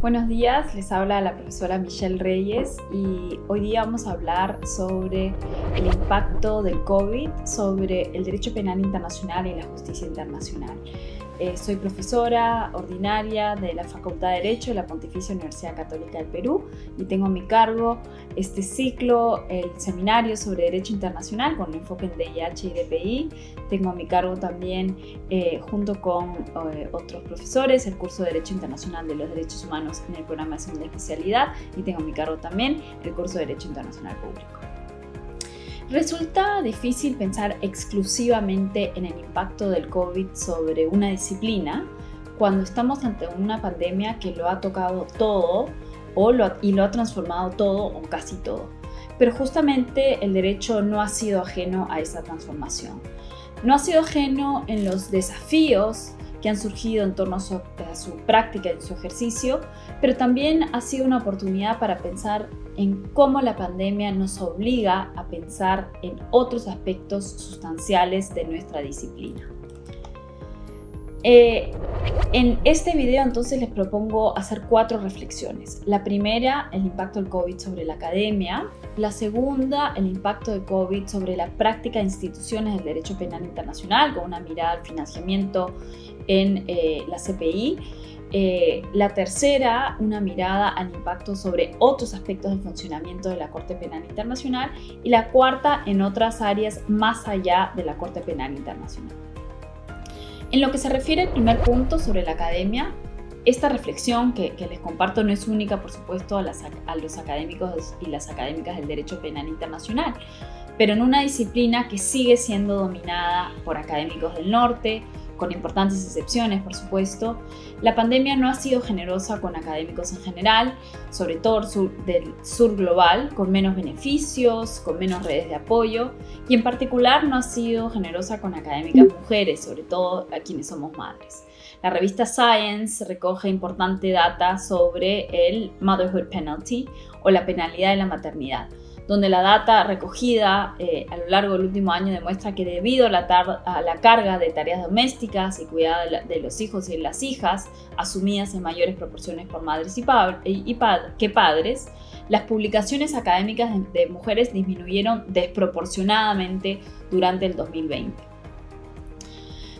Buenos días, les habla la profesora Michelle Reyes y hoy día vamos a hablar sobre el impacto del COVID sobre el derecho penal internacional y la justicia internacional. Soy profesora ordinaria de la Facultad de Derecho de la Pontificia Universidad Católica del Perú y tengo a mi cargo este ciclo, el seminario sobre Derecho Internacional con enfoque en DIH y DPI. Tengo a mi cargo también, junto con otros profesores, el curso de Derecho Internacional de los Derechos Humanos en el programa de segunda especialidad y tengo a mi cargo también el curso de Derecho Internacional Público. Resulta difícil pensar exclusivamente en el impacto del COVID sobre una disciplina cuando estamos ante una pandemia que lo ha tocado todo y lo ha transformado todo o casi todo. Pero justamente el derecho no ha sido ajeno a esa transformación. No ha sido ajeno en los desafíos que han surgido en torno a su práctica y su ejercicio, pero también ha sido una oportunidad para pensar en cómo la pandemia nos obliga a pensar en otros aspectos sustanciales de nuestra disciplina. En este video entonces les propongo hacer 4 reflexiones. La primera, el impacto del COVID sobre la academia. La segunda, el impacto del COVID sobre la práctica de instituciones del derecho penal internacional, con una mirada al financiamiento en la CPI. La tercera, una mirada al impacto sobre otros aspectos del funcionamiento de la Corte Penal Internacional. Y la cuarta, en otras áreas más allá de la Corte Penal Internacional. En lo que se refiere al primer punto sobre la academia, esta reflexión que les comparto no es única, por supuesto, a los académicos y las académicas del derecho penal internacional, pero en una disciplina que sigue siendo dominada por académicos del norte, con importantes excepciones, por supuesto. La pandemia no ha sido generosa con académicos en general, sobre todo del sur global, con menos beneficios, con menos redes de apoyo, y en particular no ha sido generosa con académicas mujeres, sobre todo a quienes somos madres. La revista Science recoge importante data sobre el Motherhood Penalty o la penalidad de la maternidad, donde la data recogida a lo largo del último año demuestra que debido a la carga de tareas domésticas y cuidado de los hijos y de las hijas, asumidas en mayores proporciones por madres que padres, las publicaciones académicas de mujeres disminuyeron desproporcionadamente durante el 2020.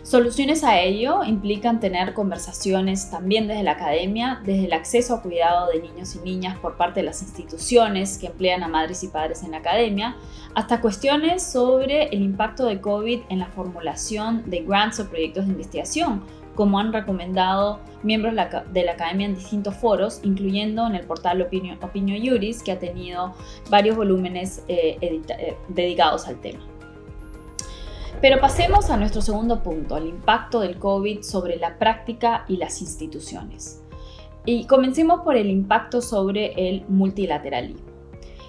Soluciones a ello implican tener conversaciones también desde la academia, desde el acceso a cuidado de niños y niñas por parte de las instituciones que emplean a madres y padres en la academia, hasta cuestiones sobre el impacto de COVID en la formulación de grants o proyectos de investigación, como han recomendado miembros de la academia en distintos foros, incluyendo en el portal Opinio Juris, que ha tenido varios volúmenes dedicados al tema. Pero pasemos a nuestro segundo punto, el impacto del COVID sobre la práctica y las instituciones. Y comencemos por el impacto sobre el multilateralismo.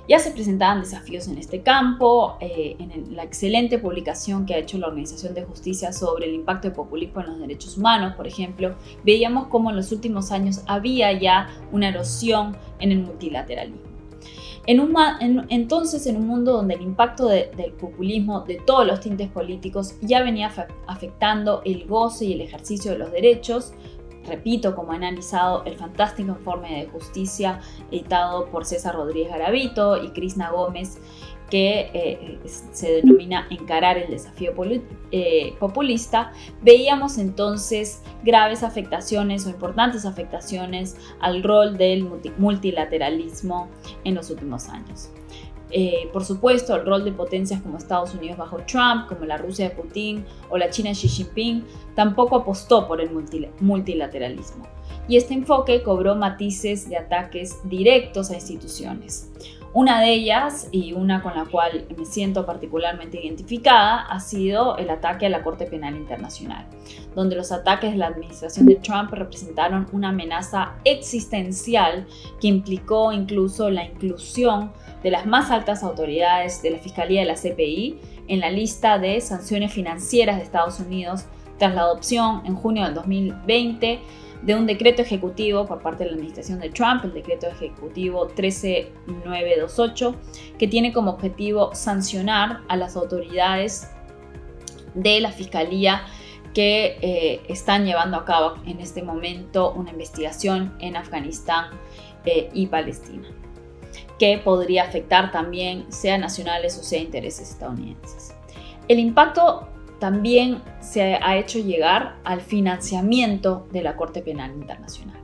Ya se presentaban desafíos en este campo, en la excelente publicación que ha hecho la Organización de Justicia sobre el impacto del populismo en los derechos humanos, por ejemplo, veíamos cómo en los últimos años había ya una erosión en el multilateralismo. Entonces, en un mundo donde el impacto del populismo de todos los tintes políticos ya venía afectando el goce y el ejercicio de los derechos, repito, como ha analizado el fantástico informe de justicia editado por César Rodríguez Garavito y Krishna Gómez, que se denomina Encarar el desafío populista, veíamos entonces graves afectaciones o importantes afectaciones al rol del multilateralismo en los últimos años. Por supuesto, el rol de potencias como Estados Unidos bajo Trump, como la Rusia de Putin o la China de Xi Jinping, tampoco apostó por el multilateralismo. Y este enfoque cobró matices de ataques directos a instituciones. Una de ellas, y una con la cual me siento particularmente identificada, ha sido el ataque a la Corte Penal Internacional, donde los ataques de la administración de Trump representaron una amenaza existencial que implicó incluso la inclusión de las más altas autoridades de la Fiscalía de la CPI en la lista de sanciones financieras de Estados Unidos tras la adopción en junio del 2020 de un decreto ejecutivo por parte de la administración de Trump, el decreto ejecutivo 13928, que tiene como objetivo sancionar a las autoridades de la Fiscalía que están llevando a cabo en este momento una investigación en Afganistán y Palestina, que podría afectar también sea nacionales o sea intereses estadounidenses. El impacto también se ha hecho llegar al financiamiento de la Corte Penal Internacional.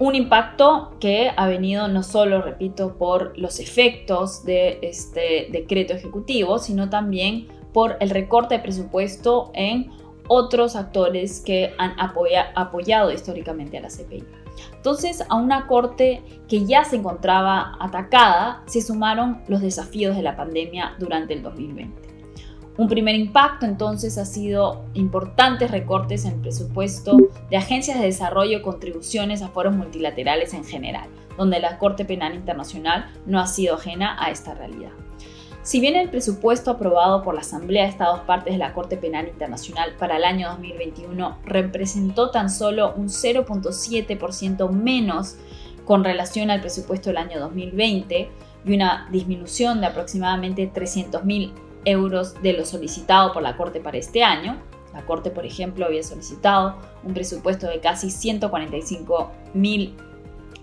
Un impacto que ha venido no solo, repito, por los efectos de este decreto ejecutivo, sino también por el recorte de presupuesto en otros actores que han apoyado históricamente a la CPI. Entonces, a una corte que ya se encontraba atacada, se sumaron los desafíos de la pandemia durante el 2020. Un primer impacto entonces ha sido importantes recortes en el presupuesto de agencias de desarrollo y contribuciones a foros multilaterales en general, donde la Corte Penal Internacional no ha sido ajena a esta realidad. Si bien el presupuesto aprobado por la Asamblea de Estados Partes de la Corte Penal Internacional para el año 2021 representó tan solo un 0.7% menos con relación al presupuesto del año 2020 y una disminución de aproximadamente 300.000 euros de lo solicitado por la Corte para este año. La Corte, por ejemplo, había solicitado un presupuesto de casi 145.000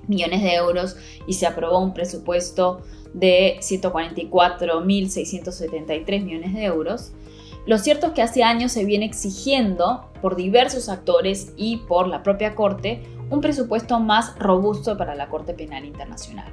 millones de euros y se aprobó un presupuesto de 144.673 millones de euros. Lo cierto es que hace años se viene exigiendo por diversos actores y por la propia Corte un presupuesto más robusto para la Corte Penal Internacional.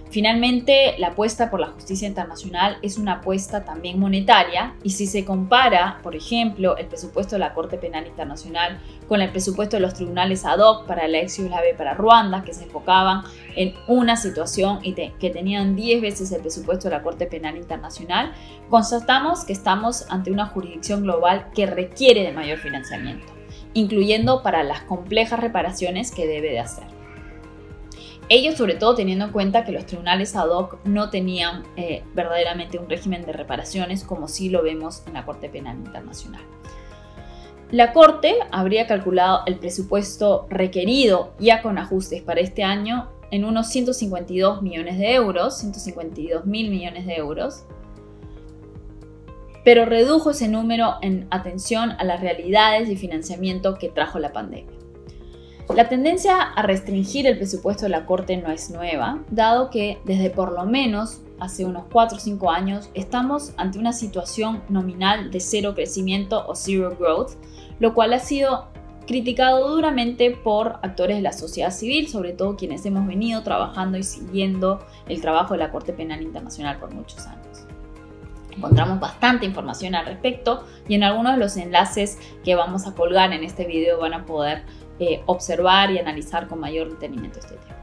Finalmente, la apuesta por la justicia internacional es una apuesta también monetaria y si se compara, por ejemplo, el presupuesto de la Corte Penal Internacional con el presupuesto de los tribunales ad hoc para la ex Yugoslavia y para Ruanda, que se enfocaban en una situación y que tenían 10 veces el presupuesto de la Corte Penal Internacional, constatamos que estamos ante una jurisdicción global que requiere de mayor financiamiento, incluyendo para las complejas reparaciones que debe de hacer. Ello sobre todo teniendo en cuenta que los tribunales ad hoc no tenían verdaderamente un régimen de reparaciones como sí lo vemos en la Corte Penal Internacional. La Corte habría calculado el presupuesto requerido ya con ajustes para este año en unos 152 millones de euros, 152.000 millones de euros, pero redujo ese número en atención a las realidades y financiamiento que trajo la pandemia. La tendencia a restringir el presupuesto de la Corte no es nueva, dado que desde por lo menos hace unos 4 o 5 años estamos ante una situación nominal de cero crecimiento o zero growth, lo cual ha sido criticado duramente por actores de la sociedad civil, sobre todo quienes hemos venido trabajando y siguiendo el trabajo de la Corte Penal Internacional por muchos años. Encontramos bastante información al respecto y en algunos de los enlaces que vamos a colgar en este video van a poder observar y analizar con mayor detenimiento este tema.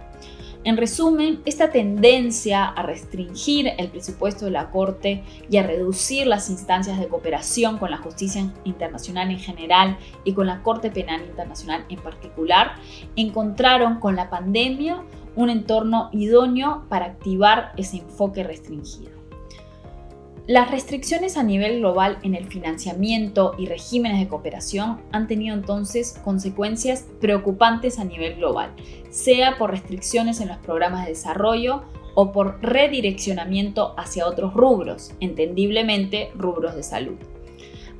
En resumen, esta tendencia a restringir el presupuesto de la Corte y a reducir las instancias de cooperación con la justicia internacional en general y con la Corte Penal Internacional en particular, encontraron con la pandemia un entorno idóneo para activar ese enfoque restringido. Las restricciones a nivel global en el financiamiento y regímenes de cooperación han tenido entonces consecuencias preocupantes a nivel global, sea por restricciones en los programas de desarrollo o por redireccionamiento hacia otros rubros, entendiblemente rubros de salud.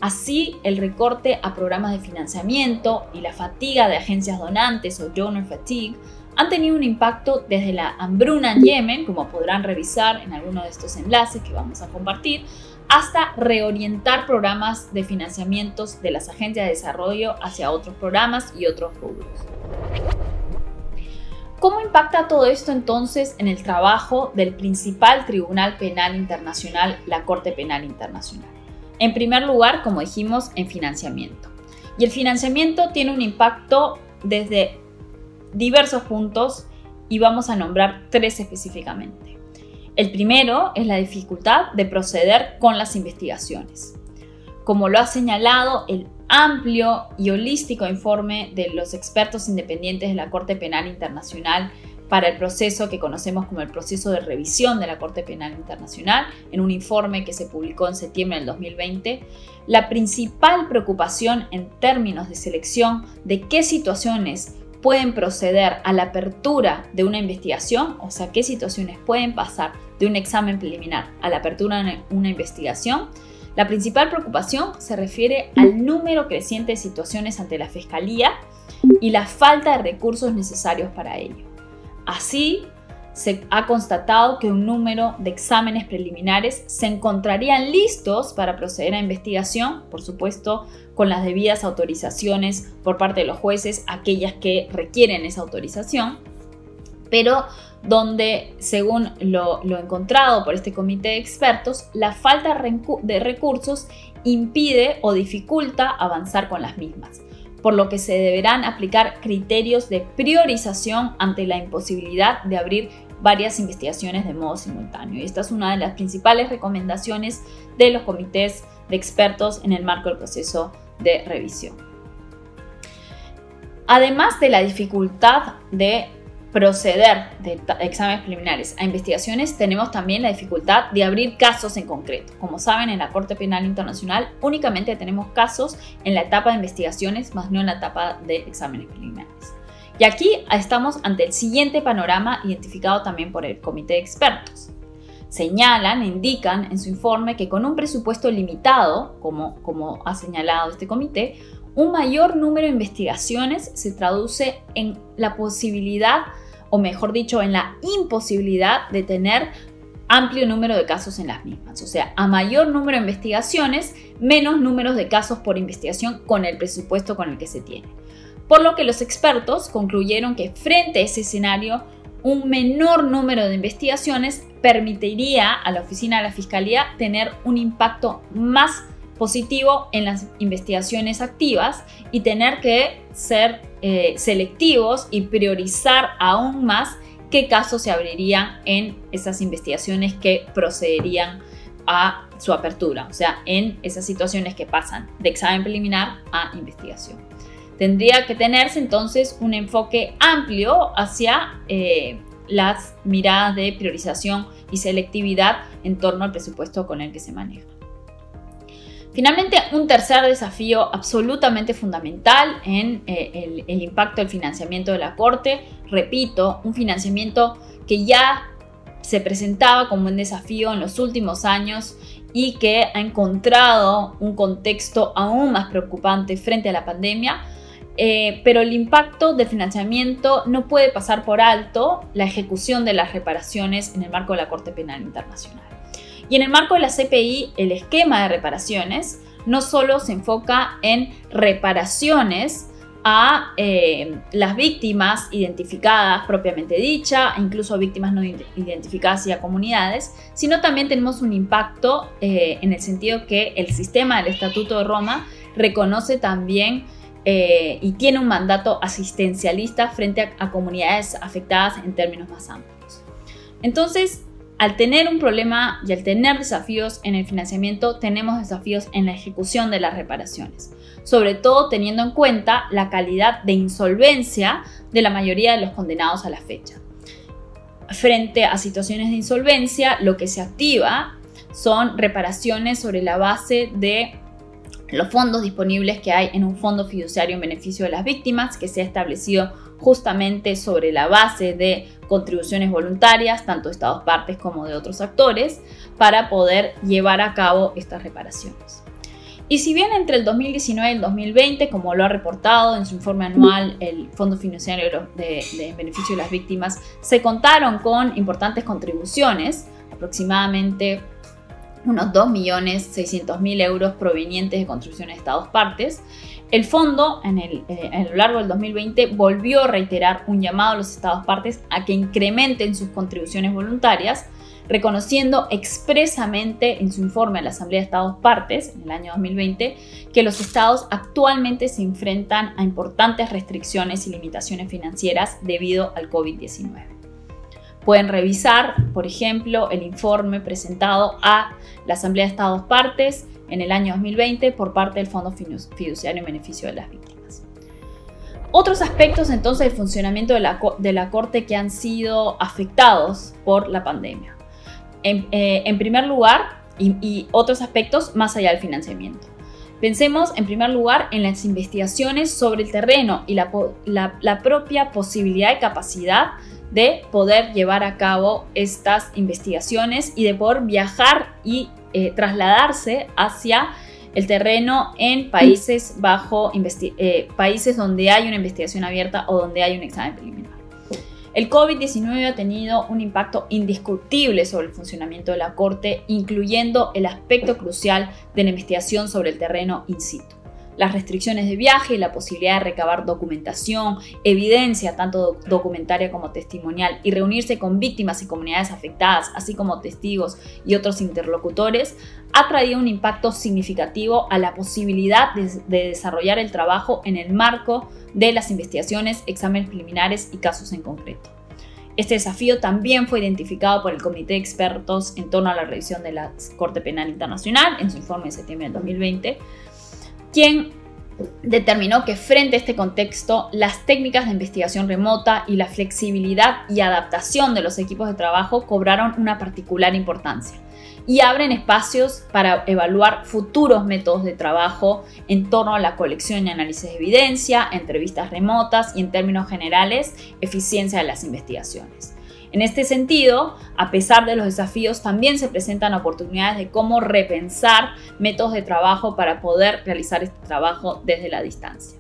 Así, el recorte a programas de financiamiento y la fatiga de agencias donantes o donor fatigue han tenido un impacto desde la hambruna en Yemen, como podrán revisar en alguno de estos enlaces que vamos a compartir, hasta reorientar programas de financiamientos de las agencias de desarrollo hacia otros programas y otros rubros. ¿Cómo impacta todo esto entonces en el trabajo del principal Tribunal Penal Internacional, la Corte Penal Internacional? En primer lugar, como dijimos, en financiamiento. Y el financiamiento tiene un impacto desde diversos puntos y vamos a nombrar 3 específicamente. El primero es la dificultad de proceder con las investigaciones. Como lo ha señalado el amplio y holístico informe de los expertos independientes de la Corte Penal Internacional para el proceso que conocemos como el proceso de revisión de la Corte Penal Internacional, en un informe que se publicó en septiembre del 2020, la principal preocupación en términos de selección de qué situaciones pueden proceder a la apertura de una investigación, o sea, qué situaciones pueden pasar de un examen preliminar a la apertura de una investigación, La principal preocupación se refiere al número creciente de situaciones ante la Fiscalía y la falta de recursos necesarios para ello. Así, se ha constatado que un número de exámenes preliminares se encontrarían listos para proceder a investigación, por supuesto, con las debidas autorizaciones por parte de los jueces, aquellas que requieren esa autorización, pero donde, según lo encontrado por este comité de expertos, la falta de recursos impide o dificulta avanzar con las mismas, por lo que se deberán aplicar criterios de priorización ante la imposibilidad de abrir varias investigaciones de modo simultáneo. Y esta es una de las principales recomendaciones de los comités de expertos en el marco del proceso de revisión. Además de la dificultad de proceder de exámenes preliminares a investigaciones, tenemos también la dificultad de abrir casos en concreto. Como saben, en la Corte Penal Internacional únicamente tenemos casos en la etapa de investigaciones, más no en la etapa de exámenes preliminares. Y aquí estamos ante el siguiente panorama identificado también por el comité de expertos. Señalan, indican en su informe que con un presupuesto limitado, como ha señalado este comité, un mayor número de investigaciones se traduce en la posibilidad, o mejor dicho, en la imposibilidad de tener amplio número de casos en las mismas. O sea, a mayor número de investigaciones, menos números de casos por investigación con el presupuesto con el que se tiene. Por lo que los expertos concluyeron que frente a ese escenario, un menor número de investigaciones permitiría a la Oficina de la Fiscalía tener un impacto más positivo en las investigaciones activas y tener que ser selectivos y priorizar aún más qué casos se abrirían en esas investigaciones que procederían a su apertura, o sea, en esas situaciones que pasan de examen preliminar a investigación. Tendría que tenerse entonces un enfoque amplio hacia las miradas de priorización y selectividad en torno al presupuesto con el que se maneja. Finalmente, un tercer desafío absolutamente fundamental en el impacto del financiamiento de la Corte. Repito, un financiamiento que ya se presentaba como un desafío en los últimos años y que ha encontrado un contexto aún más preocupante frente a la pandemia. Pero el impacto del financiamiento no puede pasar por alto la ejecución de las reparaciones en el marco de la Corte Penal Internacional. Y en el marco de la CPI, el esquema de reparaciones no solo se enfoca en reparaciones a las víctimas identificadas propiamente dicha, incluso a víctimas no identificadas y a comunidades, sino también tenemos un impacto en el sentido que el sistema del Estatuto de Roma reconoce también y tiene un mandato asistencialista frente a comunidades afectadas en términos más amplios. Entonces, al tener un problema y al tener desafíos en el financiamiento, tenemos desafíos en la ejecución de las reparaciones, sobre todo teniendo en cuenta la calidad de insolvencia de la mayoría de los condenados a la fecha. Frente a situaciones de insolvencia, lo que se activa son reparaciones sobre la base de los fondos disponibles que hay en un fondo fiduciario en beneficio de las víctimas, que se ha establecido justamente sobre la base de contribuciones voluntarias, tanto de Estados partes como de otros actores, para poder llevar a cabo estas reparaciones. Y si bien entre el 2019 y el 2020, como lo ha reportado en su informe anual el Fondo Fiduciario de Beneficio de las Víctimas, se contaron con importantes contribuciones, aproximadamente unos 2.600.000 euros provenientes de contribuciones de Estados partes, el fondo a lo largo del 2020 volvió a reiterar un llamado a los Estados partes a que incrementen sus contribuciones voluntarias, reconociendo expresamente en su informe a la Asamblea de Estados partes en el año 2020 que los Estados actualmente se enfrentan a importantes restricciones y limitaciones financieras debido al COVID-19. Pueden revisar, por ejemplo, el informe presentado a la Asamblea de Estados partes en el año 2020 por parte del Fondo Fiduciario en Beneficio de las Víctimas. Otros aspectos entonces del funcionamiento de la Corte que han sido afectados por la pandemia. En primer lugar, y otros aspectos más allá del financiamiento. Pensemos en primer lugar en las investigaciones sobre el terreno y la propia posibilidad y capacidad de poder llevar a cabo estas investigaciones y de poder viajar y trasladarse hacia el terreno en países países donde hay una investigación abierta o donde hay un examen preliminar. El COVID-19 ha tenido un impacto indiscutible sobre el funcionamiento de la Corte, incluyendo el aspecto crucial de la investigación sobre el terreno in situ. Las restricciones de viaje y la posibilidad de recabar documentación, evidencia tanto documentaria como testimonial y reunirse con víctimas y comunidades afectadas, así como testigos y otros interlocutores, ha traído un impacto significativo a la posibilidad de desarrollar el trabajo en el marco de las investigaciones, exámenes preliminares y casos en concreto. Este desafío también fue identificado por el Comité de Expertos en torno a la revisión de la Corte Penal Internacional en su informe de septiembre del 2020, quien determinó que frente a este contexto, las técnicas de investigación remota y la flexibilidad y adaptación de los equipos de trabajo cobraron una particular importancia y abren espacios para evaluar futuros métodos de trabajo en torno a la colección y análisis de evidencia, entrevistas remotas y, en términos generales, eficiencia de las investigaciones. En este sentido, a pesar de los desafíos, también se presentan oportunidades de cómo repensar métodos de trabajo para poder realizar este trabajo desde la distancia.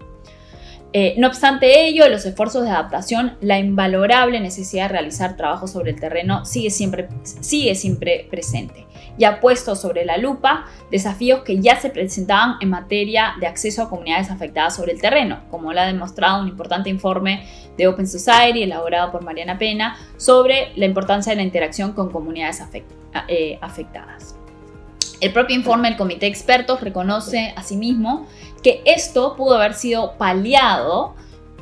No obstante ello, los esfuerzos de adaptación, la invalorable necesidad de realizar trabajo sobre el terreno sigue siempre presente y ha puesto sobre la lupa desafíos que ya se presentaban en materia de acceso a comunidades afectadas sobre el terreno, como lo ha demostrado un importante informe de Open Society elaborado por Mariana Pena sobre la importancia de la interacción con comunidades afectadas. El propio informe del Comité de Expertos reconoce asimismo que esto pudo haber sido paliado,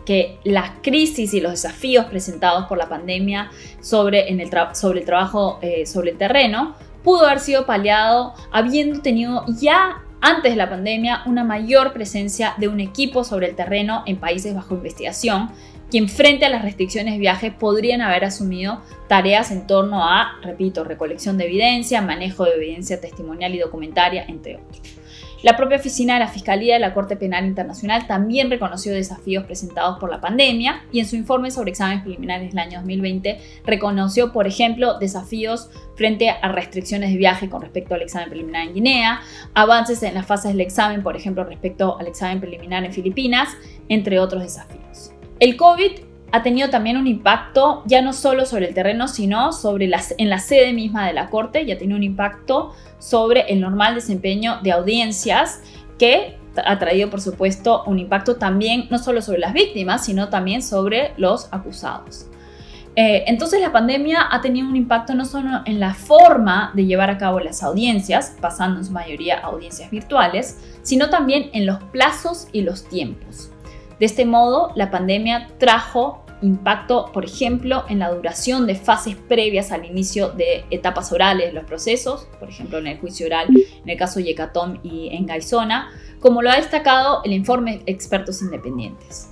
que la crisis y los desafíos presentados por la pandemia sobre el trabajo sobre el terreno pudo haber sido paliado habiendo tenido ya antes de la pandemia una mayor presencia de un equipo sobre el terreno en países bajo investigación, quien frente a las restricciones de viaje podrían haber asumido tareas en torno a, repito, recolección de evidencia, manejo de evidencia testimonial y documentaria, entre otros. La propia oficina de la Fiscalía de la Corte Penal Internacional también reconoció desafíos presentados por la pandemia y en su informe sobre exámenes preliminares del año 2020 reconoció, por ejemplo, desafíos frente a restricciones de viaje con respecto al examen preliminar en Guinea, avances en las fases del examen, por ejemplo, respecto al examen preliminar en Filipinas, entre otros desafíos. El COVID ha tenido también un impacto ya no solo sobre el terreno, sino en la sede misma de la Corte, ya tiene un impacto sobre el normal desempeño de audiencias que ha traído, por supuesto, un impacto también no solo sobre las víctimas, sino también sobre los acusados. Entonces la pandemia ha tenido un impacto no solo en la forma de llevar a cabo las audiencias, pasando en su mayoría a audiencias virtuales, sino también en los plazos y los tiempos. De este modo, la pandemia trajo impacto, por ejemplo, en la duración de fases previas al inicio de etapas orales de los procesos, por ejemplo, en el juicio oral, en el caso de Yecatom y en Gaizona, como lo ha destacado el informe Expertos Independientes.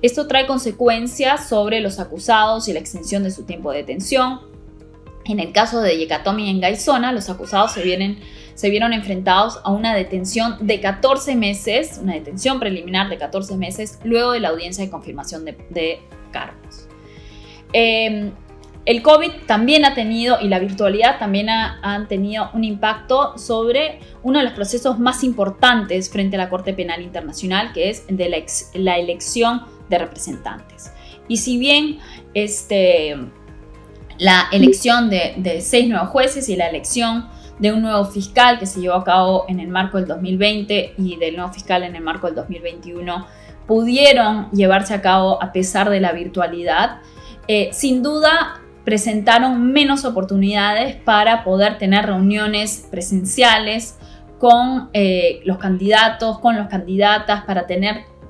Esto trae consecuencias sobre los acusados y la extensión de su tiempo de detención. En el caso de Yecatom y en Gaizona, los acusados se vieron enfrentados a una detención de 14 meses, una detención preliminar de 14 meses, luego de la audiencia de confirmación de cargos. El COVID también ha tenido, y la virtualidad también han tenido un impacto sobre uno de los procesos más importantes frente a la Corte Penal Internacional, que es de la elección de representantes. Y si bien la elección de 6 nuevos jueces y la elección de un nuevo fiscal que se llevó a cabo en el marco del 2020 y del nuevo fiscal en el marco del 2021 pudieron llevarse a cabo a pesar de la virtualidad, sin duda presentaron menos oportunidades para poder tener reuniones presenciales con los candidatos, con las candidatas, para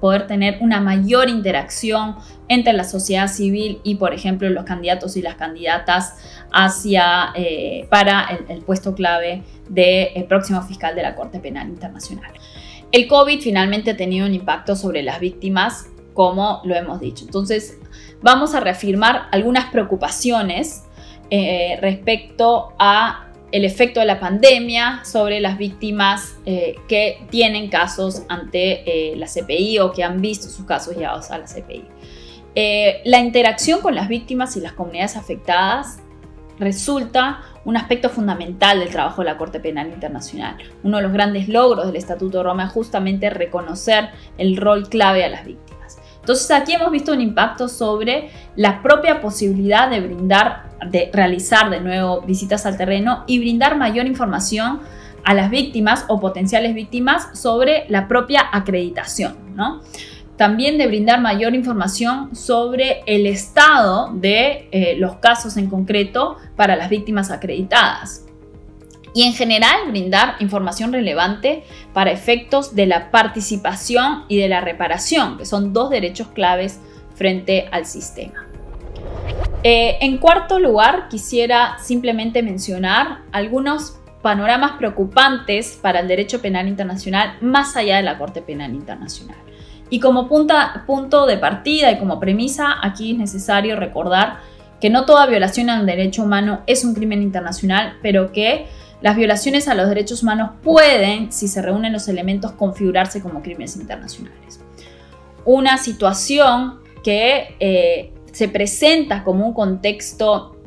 poder tener una mayor interacción entre la sociedad civil y, por ejemplo, los candidatos y las candidatas para el puesto clave del próximo fiscal de la Corte Penal Internacional. El COVID finalmente ha tenido un impacto sobre las víctimas, como lo hemos dicho. Entonces, vamos a reafirmar algunas preocupaciones respecto a el efecto de la pandemia sobre las víctimas que tienen casos ante la CPI o que han visto sus casos llevados a la CPI. La interacción con las víctimas y las comunidades afectadas resulta un aspecto fundamental del trabajo de la Corte Penal Internacional. Uno de los grandes logros del Estatuto de Roma es justamente reconocer el rol clave a las víctimas. Entonces aquí hemos visto un impacto sobre la propia posibilidad de realizar de nuevo visitas al terreno y brindar mayor información a las víctimas o potenciales víctimas sobre la propia acreditación, ¿no? También de brindar mayor información sobre el estado de los casos en concreto para las víctimas acreditadas. Y en general brindar información relevante para efectos de la participación y de la reparación, que son dos derechos claves frente al sistema. En cuarto lugar, quisiera simplemente mencionar algunos panoramas preocupantes para el derecho penal internacional más allá de la Corte Penal Internacional. Y como punto de partida y como premisa, aquí es necesario recordar que no toda violación a un derecho humano es un crimen internacional, pero que las violaciones a los derechos humanos pueden, si se reúnen los elementos, configurarse como crímenes internacionales. Una situación que se presenta como un contexto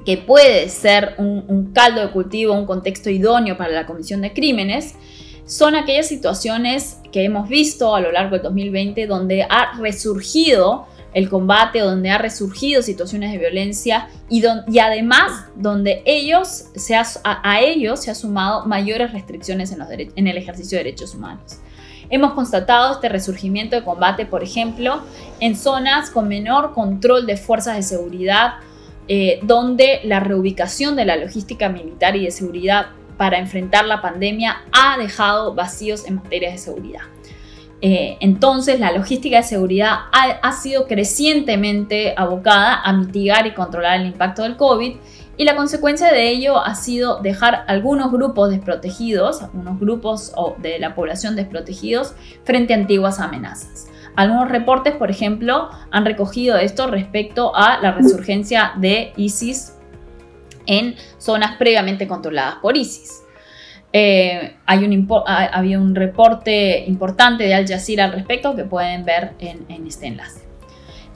que puede ser un caldo de cultivo, un contexto idóneo para la comisión de crímenes, son aquellas situaciones que hemos visto a lo largo del 2020 donde ha resurgido el combate, donde ha resurgido situaciones de violencia y además donde a ellos se ha sumado mayores restricciones en el ejercicio de derechos humanos. Hemos constatado este resurgimiento de combate, por ejemplo, en zonas con menor control de fuerzas de seguridad, donde la reubicación de la logística militar y de seguridad para enfrentar la pandemia ha dejado vacíos en materia de seguridad. Entonces, la logística de seguridad ha sido crecientemente abocada a mitigar y controlar el impacto del COVID, y la consecuencia de ello ha sido dejar algunos grupos desprotegidos, algunos grupos de la población desprotegidos frente a antiguas amenazas. Algunos reportes, por ejemplo, han recogido esto respecto a la resurgencia de ISIS en zonas previamente controladas por ISIS. Había un reporte importante de Al Jazeera al respecto que pueden ver en este enlace.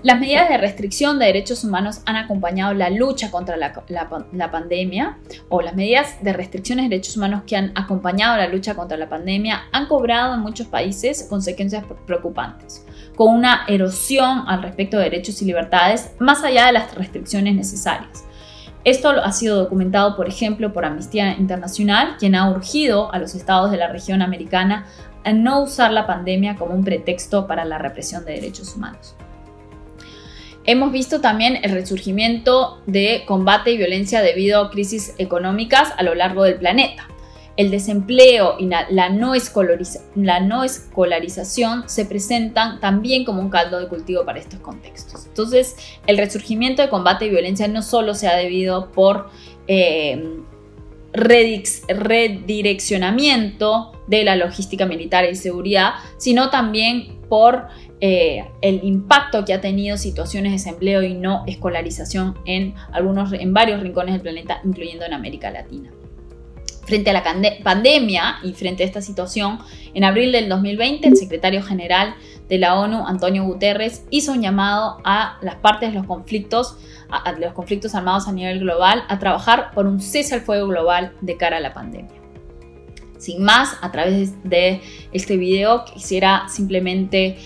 Las medidas de restricción de derechos humanos han acompañado la lucha contra la pandemia, o las medidas de restricciones de derechos humanos que han acompañado la lucha contra la pandemia han cobrado en muchos países consecuencias preocupantes, con una erosión al respecto de derechos y libertades más allá de las restricciones necesarias. Esto ha sido documentado, por ejemplo, por Amnistía Internacional, quien ha urgido a los estados de la región americana a no usar la pandemia como un pretexto para la represión de derechos humanos. Hemos visto también el resurgimiento de combate y violencia debido a crisis económicas a lo largo del planeta. El desempleo y la no escolarización se presentan también como un caldo de cultivo para estos contextos. Entonces, el resurgimiento de combate y violencia no solo se ha debido por redireccionamiento de la logística militar y seguridad, sino también por el impacto que ha tenido situaciones de desempleo y no escolarización en varios rincones del planeta, incluyendo en América Latina. Frente a la pandemia y frente a esta situación, en abril del 2020, el secretario general de la ONU, Antonio Guterres, hizo un llamado a las partes de los conflictos armados a nivel global a trabajar por un cese al fuego global de cara a la pandemia. Sin más, a través de este video quisiera simplemente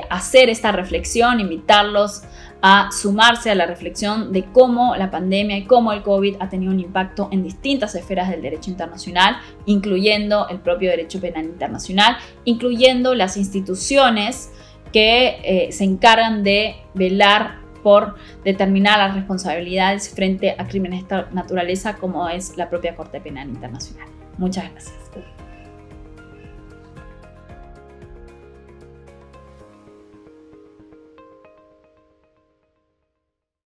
hacer esta reflexión, invitarlos a sumarse a la reflexión de cómo la pandemia y cómo el COVID ha tenido un impacto en distintas esferas del derecho internacional, incluyendo el propio derecho penal internacional, incluyendo las instituciones que se encargan de velar por determinar las responsabilidades frente a crímenes de esta naturaleza, como es la propia Corte Penal Internacional. Muchas gracias.